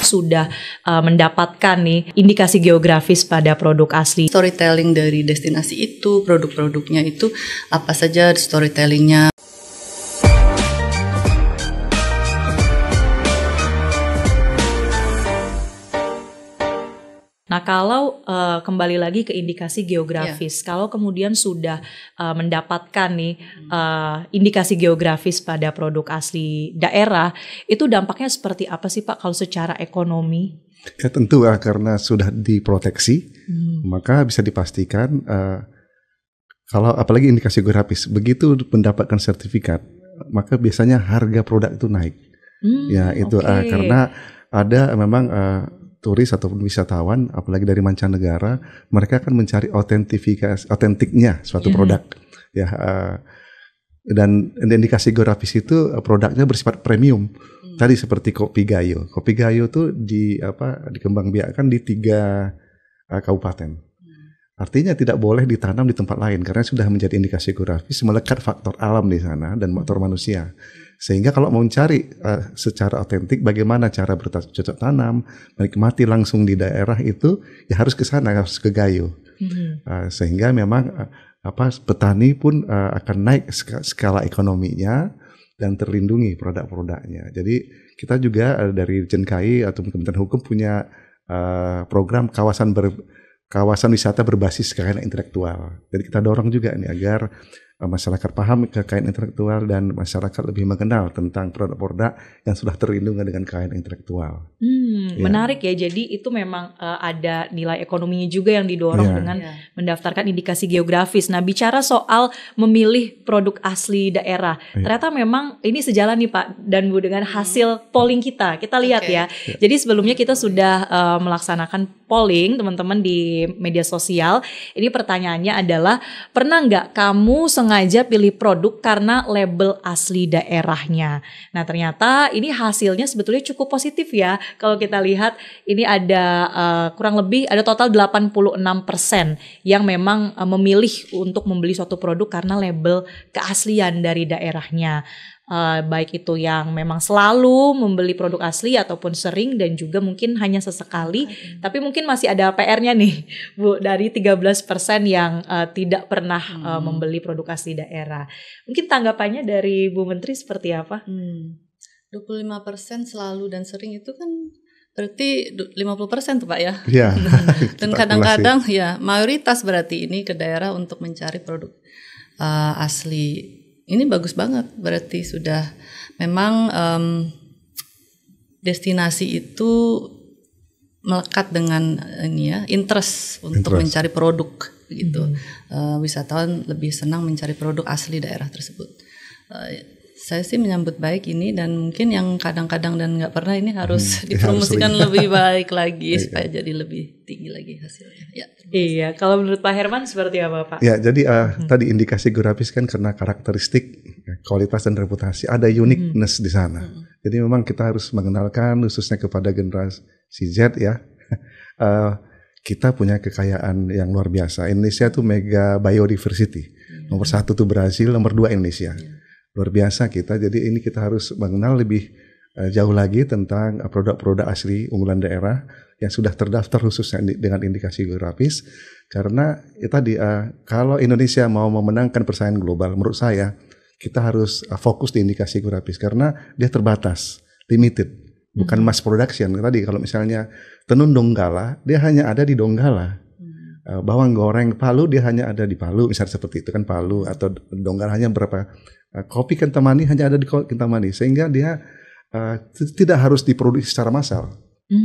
sudah mendapatkan nih indikasi geografis pada produk asli. Storytelling dari destinasi itu, produk-produknya itu apa saja storytellingnya. Nah, kalau kembali lagi ke indikasi geografis, kalau kemudian sudah mendapatkan nih indikasi geografis pada produk asli daerah, itu dampaknya seperti apa sih Pak kalau secara ekonomi? Ya tentu karena sudah diproteksi, maka bisa dipastikan kalau apalagi indikasi geografis, begitu mendapatkan sertifikat, maka biasanya harga produk itu naik. Ya itu karena ada memang turis ataupun wisatawan, apalagi dari mancanegara, mereka akan mencari otentiknya suatu produk, ya. Dan indikasi geografis itu produknya bersifat premium. Tadi seperti kopi Gayo. Kopi Gayo tuh dikembangbiakkan di 3 kabupaten. Artinya tidak boleh ditanam di tempat lain karena sudah menjadi indikasi geografis, melekat faktor alam di sana dan faktor manusia. Sehingga kalau mau mencari secara otentik bagaimana cara bercocok tanam, menikmati langsung di daerah itu, ya harus ke sana, harus ke Gayo. Sehingga memang petani pun akan naik skala ekonominya dan terlindungi produk-produknya. Jadi kita juga dari Jenkai atau Kementerian Hukum punya program kawasan wisata berbasis kekayaan intelektual. Jadi kita dorong juga nih agar masyarakat paham kekayaan intelektual dan masyarakat lebih mengenal tentang produk-produk yang sudah terlindungi dengan kekayaan intelektual. Menarik ya, jadi itu memang ada nilai ekonominya juga yang didorong dengan mendaftarkan indikasi geografis. Nah, bicara soal memilih produk asli daerah, ternyata memang ini sejalan nih Pak dan Bu dengan hasil polling kita. Kita lihat ya. Jadi sebelumnya kita sudah melaksanakan polling teman-teman di media sosial. Ini pertanyaannya adalah, pernah nggak kamu sengaja pilih produk karena label asli daerahnya? Nah, ternyata ini hasilnya sebetulnya cukup positif ya. Kalau kita lihat ini ada kurang lebih ada total 86% yang memang memilih untuk membeli suatu produk karena label keaslian dari daerahnya. Baik itu yang memang selalu membeli produk asli ataupun sering dan juga mungkin hanya sesekali, tapi mungkin masih ada PR-nya nih Bu, dari 13% yang tidak pernah membeli produk asli daerah. Mungkin tanggapannya dari Bu Menteri seperti apa? 25% selalu dan sering itu kan berarti 50% tuh Pak ya. Iya. Dan kadang-kadang ya mayoritas berarti ini ke daerah untuk mencari produk asli. Ini bagus banget, berarti sudah memang destinasi itu melekat dengan interest untuk mencari produk gitu. Wisatawan lebih senang mencari produk asli daerah tersebut. Saya sih menyambut baik ini dan mungkin yang kadang-kadang dan nggak pernah ini harus dipromosikan lebih baik lagi supaya jadi lebih tinggi lagi hasilnya. Ya, iya, kalau menurut Pak Herman seperti apa Pak? Ya, jadi tadi indikasi geografis kan karena karakteristik, kualitas dan reputasi, ada uniqueness di sana. Jadi memang kita harus mengenalkan khususnya kepada generasi Z ya. Kita punya kekayaan yang luar biasa. Indonesia tuh mega biodiversity. Nomor 1 tuh Brazil, nomor 2 Indonesia. Luar biasa kita, jadi ini kita harus mengenal lebih jauh lagi tentang produk-produk asli unggulan daerah yang sudah terdaftar khususnya dengan indikasi geografis. Karena tadi kalau Indonesia mau memenangkan persaingan global, menurut saya kita harus fokus di indikasi geografis karena dia terbatas, limited, bukan mass production. Tadi kalau misalnya tenun Donggala, dia hanya ada di Donggala. Bawang goreng Palu dia hanya ada di Palu, misalnya seperti itu kan Palu atau Donggala hanya berapa. Kopi Kintamani hanya ada di Kintamani, sehingga dia tidak harus diproduksi secara massal,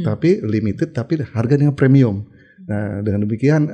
tapi limited, tapi harganya premium. Nah, dengan demikian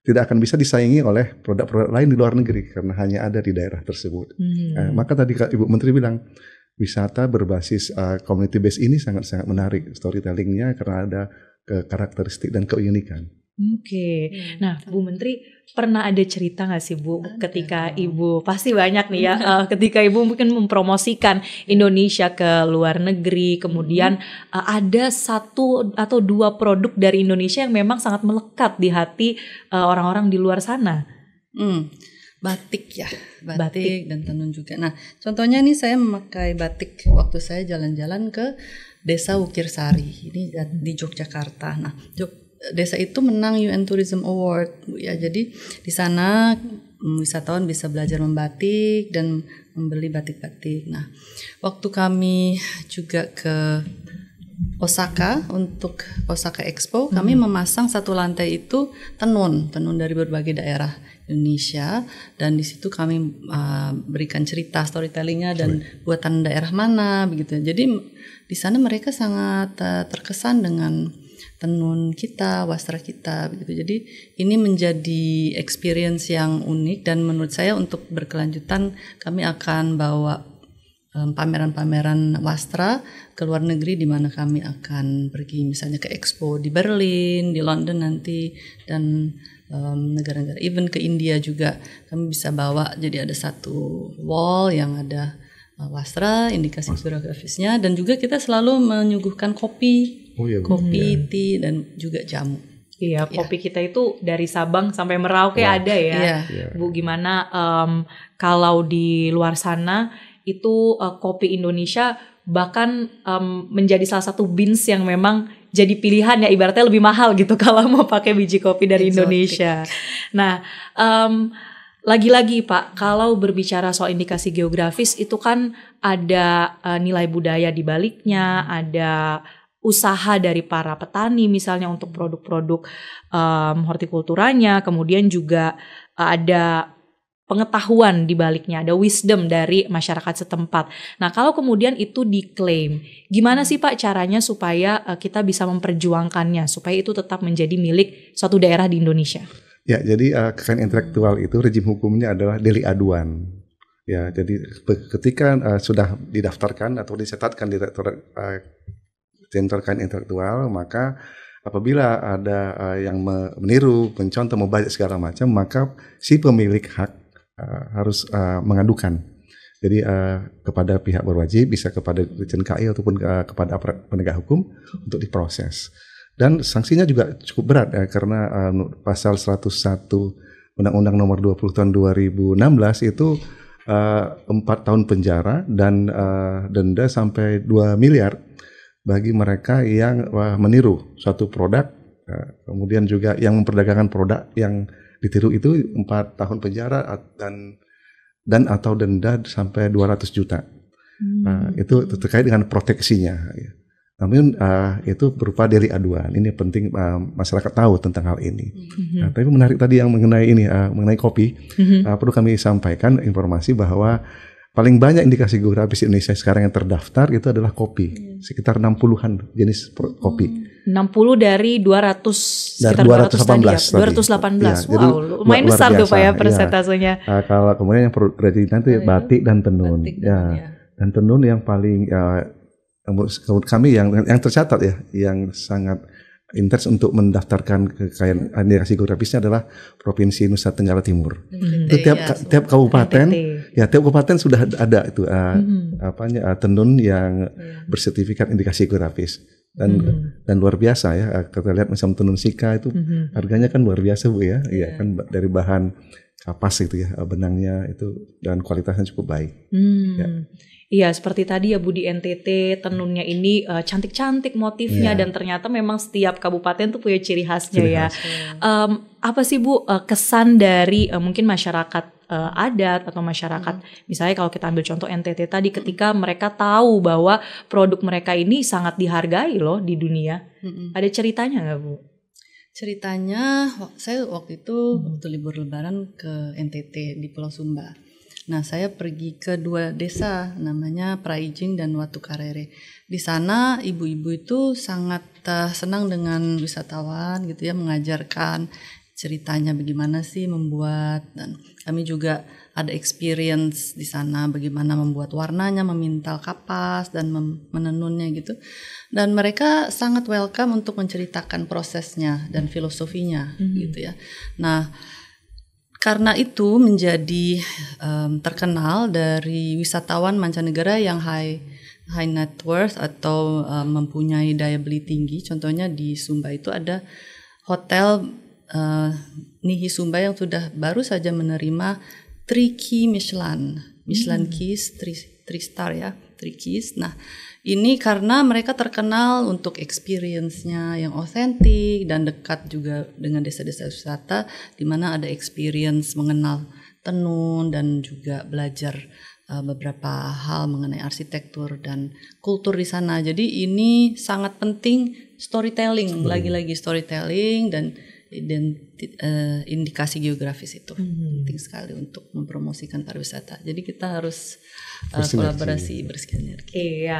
tidak akan bisa disaingi oleh produk-produk lain di luar negeri karena hanya ada di daerah tersebut. Maka tadi Ibu Menteri bilang wisata berbasis community base ini sangat-sangat menarik storytellingnya karena ada karakteristik dan keunikan. Oke. Nah, Bu Menteri pernah ada cerita nggak sih Bu ketika Ibu, pasti banyak nih ya, ketika Ibu mungkin mempromosikan Indonesia ke luar negeri, kemudian ada 1 atau 2 produk dari Indonesia yang memang sangat melekat di hati orang-orang di luar sana? Batik ya, batik dan tenun juga. Nah, contohnya nih saya memakai batik waktu saya jalan-jalan ke Desa Wukirsari ini di Yogyakarta. Nah, desa itu menang UN Tourism Award, Bu ya. Jadi di sana wisatawan bisa belajar membatik dan membeli batik-batik. Nah, waktu kami juga ke Osaka untuk Osaka Expo, kami memasang satu lantai itu tenun dari berbagai daerah Indonesia, dan di situ kami berikan cerita storytellingnya dan buatan daerah mana begitu. Jadi di sana mereka sangat terkesan dengan tenun kita, wastra kita begitu. Jadi ini menjadi experience yang unik, dan menurut saya untuk berkelanjutan kami akan bawa pameran-pameran wastra ke luar negeri, di mana kami akan pergi misalnya ke Expo di Berlin, di London nanti, dan negara-negara, even ke India juga kami bisa bawa. Jadi ada satu wall yang ada wastra, indikasi geografisnya, dan juga kita selalu menyuguhkan kopi, tea, dan juga jamu. Iya, kopi kita itu dari Sabang sampai Merauke ada ya, Bu. Gimana kalau di luar sana itu kopi Indonesia bahkan menjadi salah satu beans yang memang jadi pilihan ya, ibaratnya lebih mahal gitu kalau mau pakai biji kopi dari Indonesia. Nah, lagi-lagi Pak, kalau berbicara soal indikasi geografis itu kan ada nilai budaya di baliknya, ada usaha dari para petani misalnya untuk produk-produk hortikulturanya, kemudian juga ada pengetahuan di baliknya, ada wisdom dari masyarakat setempat. Nah, kalau kemudian itu diklaim, gimana sih Pak caranya supaya kita bisa memperjuangkannya, supaya itu tetap menjadi milik suatu daerah di Indonesia? Ya, jadi kekayaan intelektual itu rejim hukumnya adalah delik aduan. Ya, jadi ketika sudah didaftarkan atau dicatatkan di Direktorat Jenderal Kekayaan Intelektual, maka apabila ada yang meniru, mencontoh, membajak segala macam, maka si pemilik hak harus mengadukan. Jadi kepada pihak berwajib, bisa kepada Dirjen KI ataupun kepada aparat penegak hukum untuk diproses. Dan sanksinya juga cukup berat ya, karena pasal 101 Undang-Undang Nomor 20 Tahun 2016 itu 4 tahun penjara dan denda sampai 2 miliar bagi mereka yang meniru suatu produk, kemudian juga yang memperdagangkan produk yang ditiru itu 4 tahun penjara dan atau denda sampai 200 juta. Itu terkait dengan proteksinya. Ya. Namun itu berupa delik aduan. Ini penting masyarakat tahu tentang hal ini. Tapi menarik tadi yang mengenai ini, mengenai kopi, perlu kami sampaikan informasi bahwa paling banyak indikasi geografis Indonesia sekarang yang terdaftar itu adalah kopi, sekitar 60-an jenis kopi. 60 dari 200, sekitar 218 tadi ya. 218. Ya, wow, lumayan besar tuh Pak ya persentasenya. Ya. Kalau kemudian yang kerajinan itu batik dan tenun. Dan tenun yang paling menurut kami yang tercatat ya, yang sangat intens untuk mendaftarkan kekayaan indikasi geografisnya adalah Provinsi Nusa Tenggara Timur. Itu tiap kabupaten, tiap kabupaten sudah ada itu tenun yang bersertifikat indikasi geografis. Dan luar biasa ya, kita lihat misalnya tenun Sika itu harganya kan luar biasa Bu ya, ya kan dari bahan kapas gitu ya, benangnya itu, dan kualitasnya cukup baik. Iya, seperti tadi ya Bu, di NTT tenunnya ini cantik-cantik motifnya, dan ternyata memang setiap kabupaten tuh punya ciri khasnya ya. Apa sih Bu kesan dari mungkin masyarakat adat atau masyarakat, misalnya kalau kita ambil contoh NTT tadi, ketika mereka tahu bahwa produk mereka ini sangat dihargai loh di dunia. Ada ceritanya nggak Bu? Ceritanya, saya waktu itu waktu libur lebaran ke NTT di Pulau Sumba. Nah, saya pergi ke 2 desa, namanya Praijing dan Watu Karere. Di sana ibu-ibu itu sangat senang dengan wisatawan gitu ya, mengajarkan ceritanya bagaimana sih membuat, dan kami juga ada experience di sana bagaimana membuat warnanya, memintal kapas dan menenunnya gitu. Dan mereka sangat welcome untuk menceritakan prosesnya dan filosofinya gitu ya. Nah, karena itu menjadi terkenal dari wisatawan mancanegara yang high net worth atau mempunyai daya beli tinggi. Contohnya di Sumba itu ada hotel Nihi Sumba yang sudah baru saja menerima 3 key Michelin Keys 3 star ya. Three Keys. Nah, ini karena mereka terkenal untuk experience-nya yang otentik dan dekat juga dengan desa-desa wisata, di mana ada experience mengenal tenun dan juga belajar beberapa hal mengenai arsitektur dan kultur di sana. Jadi ini sangat penting storytelling, lagi-lagi storytelling dan indikasi geografis itu penting sekali untuk mempromosikan pariwisata. Jadi kita harus kolaborasi bersinergi. Iya.